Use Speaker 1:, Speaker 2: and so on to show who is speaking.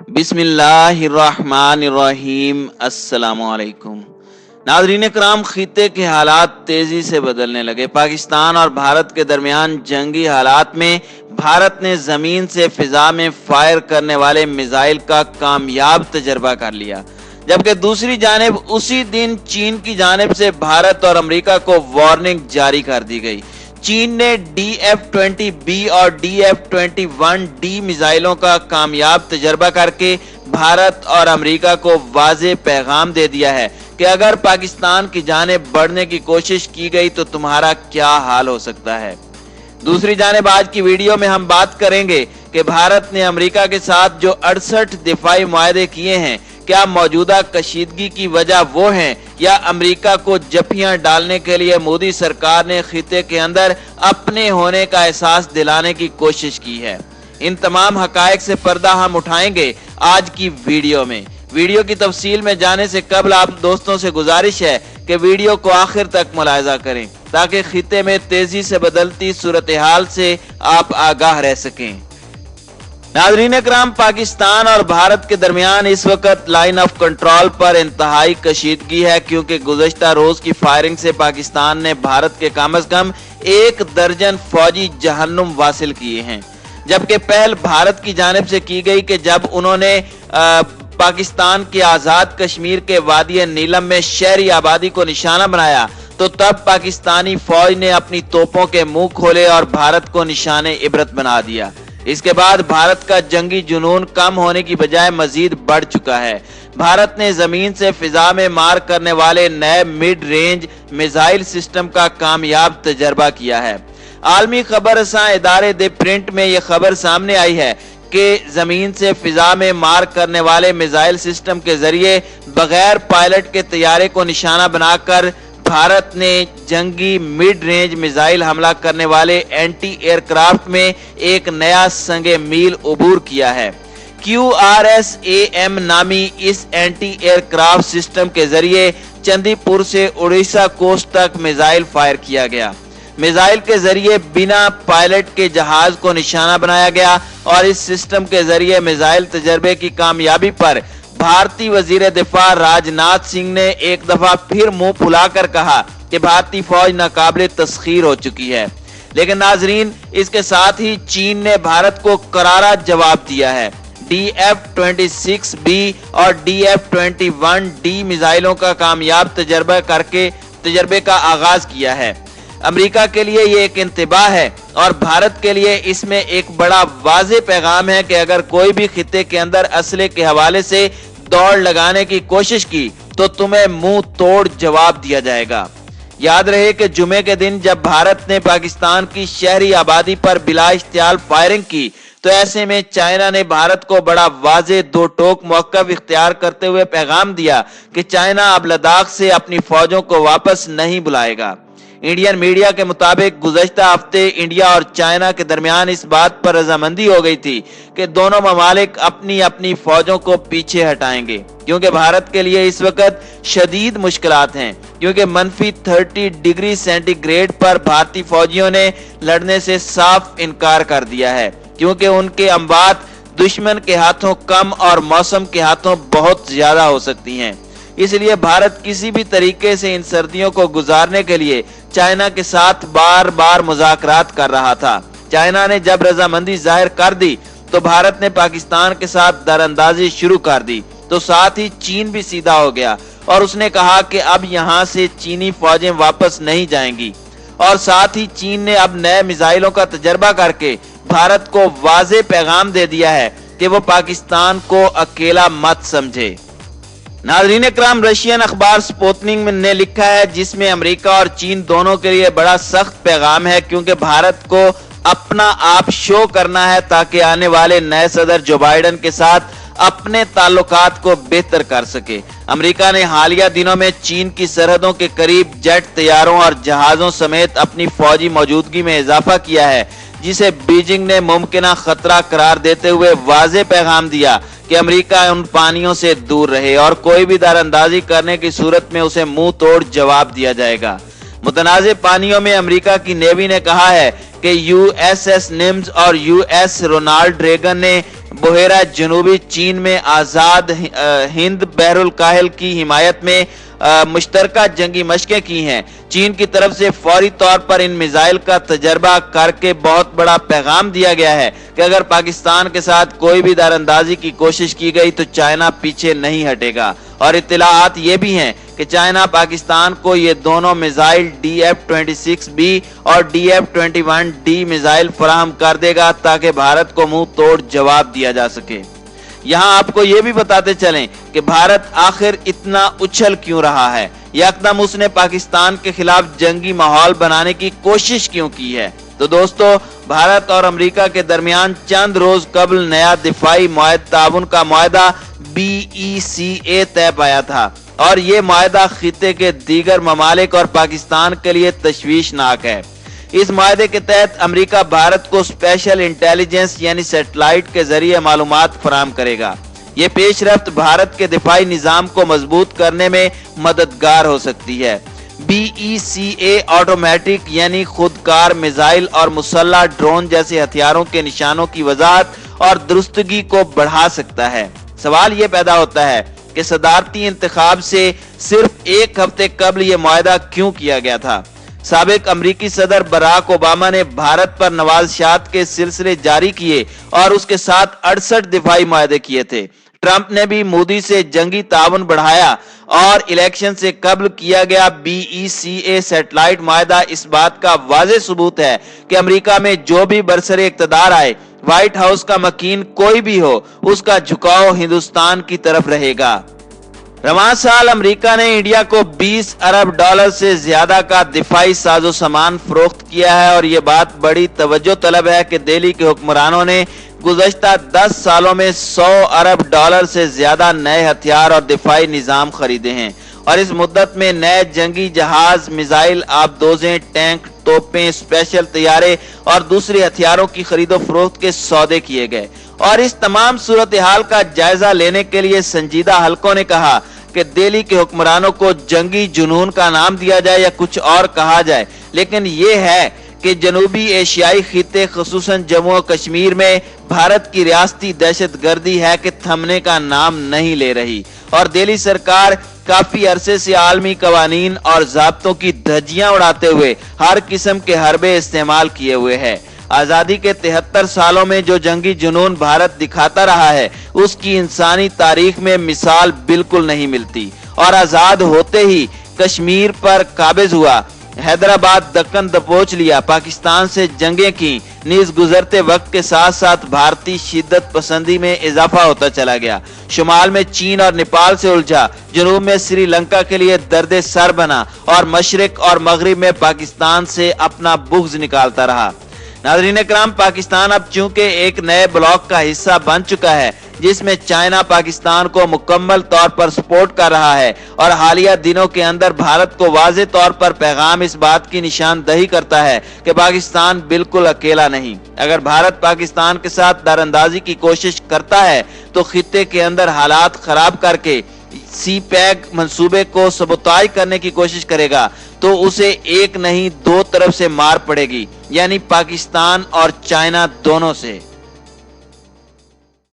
Speaker 1: बिस्मिल्लाहिर्रहमानिर्रहीम। अस्सलामुअलैकुम। नाज़रीन कराम, खिते के हालात तेजी से बदलने लगे। पाकिस्तान और भारत के दरमियान जंगी हालात में भारत ने जमीन से फिजा में फायर करने वाले मिसाइल का कामयाब तजर्बा कर लिया, जबकि दूसरी जानिब उसी दिन चीन की जानिब से भारत और अमेरिका को वार्निंग जारी कर दी गई। चीन ने DF-20B और DF-21D मिसाइलों का कामयाब तजर्बा करके भारत और अमेरिका को वाज़ेह पैगाम दे दिया है कि अगर पाकिस्तान की जानिब बढ़ने की कोशिश की गई तो तुम्हारा क्या हाल हो सकता है। दूसरी जानिब आज की वीडियो में हम बात करेंगे कि भारत ने अमेरिका के साथ जो 68 दिफाई मुआहदे किए हैं, क्या मौजूदा कशीदगी की वजह वो है या अमेरिका को जफियां डालने के लिए मोदी सरकार ने खिते के अंदर अपने होने का एहसास दिलाने की कोशिश की है। इन तमाम हकायक से पर्दा हम उठाएंगे आज की वीडियो में। वीडियो की तफसील में जाने से कबल आप दोस्तों से गुजारिश है कि वीडियो को आखिर तक मुलाहिजा करें ताकि खिते में तेजी से बदलती सूरत हाल से आप आगाह रह सकें। नाज़रीन कराम, पाकिस्तान और भारत के दरमियान इस वक्त लाइन ऑफ कंट्रोल पर इंतहाई कशीदगी है, क्योंकि गुज़श्ता रोज की फायरिंग से पाकिस्तान ने भारत के कम अज कम 1 दर्जन फौजी जहन्नुम वासिल किए हैं, जबकि पहल भारत की जानिब से की गई कि जब उन्होंने पाकिस्तान के आज़ाद कश्मीर के वादी नीलम में शहरी आबादी को निशाना बनाया तो तब पाकिस्तानी फौज ने अपनी तोपों के मुंह खोले और भारत को निशाने इबरत बना दिया। इसके बाद भारत का जंगी जुनून कम होने की बजाय मजीद बढ़ चुका है। भारत ने जमीन से फिजा में मार करने वाले नए मिड रेंज मिसाइल सिस्टम का कामयाब तजर्बा किया है। आलमी खबर रसां इदारे द प्रिंट में यह खबर सामने आई है कि जमीन से फिजा में मार करने वाले मिसाइल सिस्टम के जरिए बगैर पायलट के तैयारे को निशाना बनाकर भारत ने जंगी मिड रेंज मिसाइल हमला करने वाले एंटी एयरक्राफ्ट में एक नया संगे मील उबूर किया है। QRS-AM नामी इस एंटी एयरक्राफ्ट सिस्टम के जरिए चंदीपुर से उड़ीसा कोस्ट तक मिसाइल फायर किया गया। मिसाइल के जरिए बिना पायलट के जहाज को निशाना बनाया गया और इस सिस्टम के जरिए मिसाइल तजर्बे की कामयाबी पर भारतीय वजीर दिफा राजनाथ सिंह ने एक दफा फिर मुंह फुलाकर कहा कि भारतीय फौज नाकाबिले तस्खीर हो चुकी है। लेकिन नाजरीन, इसके साथ ही चीन ने भारत को करारा जवाब दिया है। DF-26B और DF-21D मिसाइलों का कामयाब तजर्बे का आगाज किया है। अमेरिका के लिए ये एक इंतबाह है और भारत के लिए इसमें एक बड़ा वाज़ेह पैगाम है कि अगर कोई भी खिते के अंदर असले के हवाले से दौड़ लगाने की कोशिश की तो तुम्हें मुंह तोड़ जवाब दिया जाएगा। याद रहे कि जुमे के दिन जब भारत ने पाकिस्तान की शहरी आबादी पर बिला इख्तियार फायरिंग की तो ऐसे में चाइना ने भारत को बड़ा वाज़ेह दो टोक मौक़िफ़ इख्तियार करते हुए पैगाम दिया कि चाइना अब लद्दाख से अपनी फौजों को वापस नहीं बुलाएगा। इंडियन मीडिया के मुताबिक गुज़श्ता हफ्ते इंडिया और चाइना के दरमियान इस बात पर रजामंदी हो गई थी कि दोनों ममालिक अपनी अपनी फौजों को पीछे हटाएंगे, क्योंकि भारत के लिए इस वक्त शदीद मुश्किलात हैं, क्योंकि -30 डिग्री सेंटीग्रेड पर भारतीय फौजियों ने लड़ने से साफ इनकार कर दिया है, क्योंकि उनके अमवात दुश्मन के हाथों कम और मौसम के हाथों बहुत ज्यादा हो सकती हैं। इसलिए भारत किसी भी तरीके से इन सर्दियों को गुजारने के लिए चाइना के साथ बार बार मुज़ाकरात कर रहा था। चाइना ने जब रजामंदी जाहिर कर दी तो भारत ने पाकिस्तान के साथ दरअंदाजी शुरू कर दी, तो साथ ही चीन भी सीधा हो गया और उसने कहा कि अब यहाँ से चीनी फौजें वापस नहीं जाएंगी। और साथ ही चीन ने अब नए मिसाइलों का तजर्बा करके भारत को वाज़ेह पैगाम दे दिया है कि वो पाकिस्तान को अकेला मत समझे। नाज़रीन कराम, रशियन अखबार स्पुतनिक ने लिखा है, जिसमें अमेरिका और चीन दोनों के लिए बड़ा सख्त पैगाम है, क्योंकि भारत को अपना आप शो करना है ताकि आने वाले नए सदर जो बाइडेन के साथ अपने ताल्लुकात को बेहतर कर सके। अमेरिका ने हालिया दिनों में चीन की सरहदों के करीब जेट तैयारों और जहाजों समेत अपनी फौजी मौजूदगी में इजाफा किया है, जिसे बीजिंग ने मुमकिन खतरा करार देते हुए वाज़ेह पैगाम दिया कि अमेरिका उन पानियों से दूर रहे और कोई भी दरअंदाजी करने की सूरत में उसे मुंह तोड़ जवाब दिया जाएगा। मुतनाज़े पानियों में अमेरिका की नेवी ने कहा है कि USS निम्स और US रोनाल्ड रेगन ने बहेरा जनूबी चीन में आजाद हिंद बहरुल काहिल की हिमायत में मुश्तरका जंगी मशकें की हैं। चीन की तरफ से फौरी तौर पर इन मिसाइल का तजर्बा करके बहुत बड़ा पैगाम दिया गया है कि अगर पाकिस्तान के साथ कोई भी दरअंदाजी की कोशिश की गई तो चाइना पीछे नहीं हटेगा। और इत्तलाआत ये भी हैं कि चाइना पाकिस्तान को ये दोनों मिसाइल DF-26B और DF-21D मिसाइल फराहम कर देगा ताकि भारत को मुंह तोड़ जवाब दिया जा सके। यहाँ आपको ये भी बताते चलें कि भारत आखिर इतना उछल क्यों रहा है, यकदम उसने पाकिस्तान के खिलाफ जंगी माहौल बनाने की कोशिश क्यों की है। तो दोस्तों, भारत और अमेरिका के दरमियान चंद रोज कबल नया दिफाई ताउन का मुआहदा BECA तय पाया था और ये मुआहदा खिते के दीगर ममालिक और पाकिस्तान के लिए तशवीशनाक है। इस मुआहदे के तहत अमेरिका भारत को स्पेशल इंटेलिजेंस यानी सैटेलाइट के जरिए मालूमात फराहम करेगा। ये पेशरफ्त भारत के दिफाई निजाम को मजबूत करने में मददगार हो सकती है। BECA ऑटोमेटिक यानी खुदकार मिसाइल और मुसल्लह ड्रोन जैसे हथियारों के निशानों की वजाहत और दुरुस्तगी को बढ़ा सकता है। सवाल ये पैदा होता है कि सदारती इंतखाब से सिर्फ एक हफ्ते कबल ये मुआहदा क्यों किया गया था। साबिक अमरीकी सदर बराक ओबामा ने भारत पर नवाज़शात के सिलसिले जारी किए और उसके साथ 68 दिफाई मुआहदे किए थे। ट्रंप ने भी मोदी से जंगी ताउन बढ़ाया और इलेक्शन से कबल किया गया BECA सैटेलाइट मुआहदा इस बात का वाज़ेह सबूत है कि अमेरिका में जो भी बरसरे इक़्तिदार आए, व्हाइट हाउस का मकीन कोई भी हो, उसका झुकाव हिंदुस्तान की तरफ रहेगा। रवां साल अमेरिका ने इंडिया को $20 अरब से ज्यादा का दिफाई साजो सामान फरोख्त किया है और ये बात बड़ी तवज्जो तलब है कि दिल्ली के हुक्मरानों ने गुज़श्ता 10 सालों में $100 अरब से ज्यादा नए हथियार और दिफाई निजाम खरीदे हैं और इस मुद्दत में नए जंगी जहाज, मिसाइल, आबदोजें, टैंक, तोपें, स्पेशल तैयारे और दूसरे हथियारों की खरीदो फरोख्त के सौदे किए गए। और इस तमाम सूरत हाल का जायजा लेने के लिए संजीदा हलकों ने कहा कि दिल्ली के हुक्मरानों को जंगी जुनून का नाम दिया जाए या कुछ और कहा जाए, लेकिन ये है कि जनूबी एशियाई खिते खुसूसन जम्मू और कश्मीर में भारत की रियासती दहशत गर्दी है कि थमने का नाम नहीं ले रही और दिल्ली सरकार काफी अरसे से आलमी कवानीन और ज़ाब्तों की धज्जियां उड़ाते हुए हर किस्म के हरबे इस्तेमाल किए हुए है। आजादी के 73 सालों में जो जंगी जुनून भारत दिखाता रहा है उसकी इंसानी तारीख में मिसाल बिल्कुल नहीं मिलती और आजाद होते ही कश्मीर पर काबिज हुआ, हैदराबाद दक्कन दबोच लिया, पाकिस्तान से जंगें की, नीज गुजरते वक्त के साथ साथ भारतीय शिद्दत पसंदी में इजाफा होता चला गया। शुमाल में चीन और नेपाल से उलझा, जनूब में श्रीलंका के लिए दर्द सर बना और मशरिक और मगरिब में पाकिस्तान से अपना बुग़्ज़ निकालता रहा। नाज़रीन इकराम, पाकिस्तान अब चूंकि एक नए ब्लॉक का हिस्सा बन चुका है जिसमें चाइना पाकिस्तान को मुकम्मल तौर पर सपोर्ट कर रहा है और हालिया दिनों के अंदर भारत को वाज़ेह तौर पर पैगाम इस बात की निशानदही करता है कि पाकिस्तान बिल्कुल अकेला नहीं। अगर भारत पाकिस्तान के साथ दरअंदाजी की कोशिश करता है तो खित्ते के अंदर हालात खराब करके CPEC मंसूबे को सबोताज करने की कोशिश करेगा तो उसे एक नहीं 2 तरफ से मार पड़ेगी, यानी पाकिस्तान और चाइना दोनों से।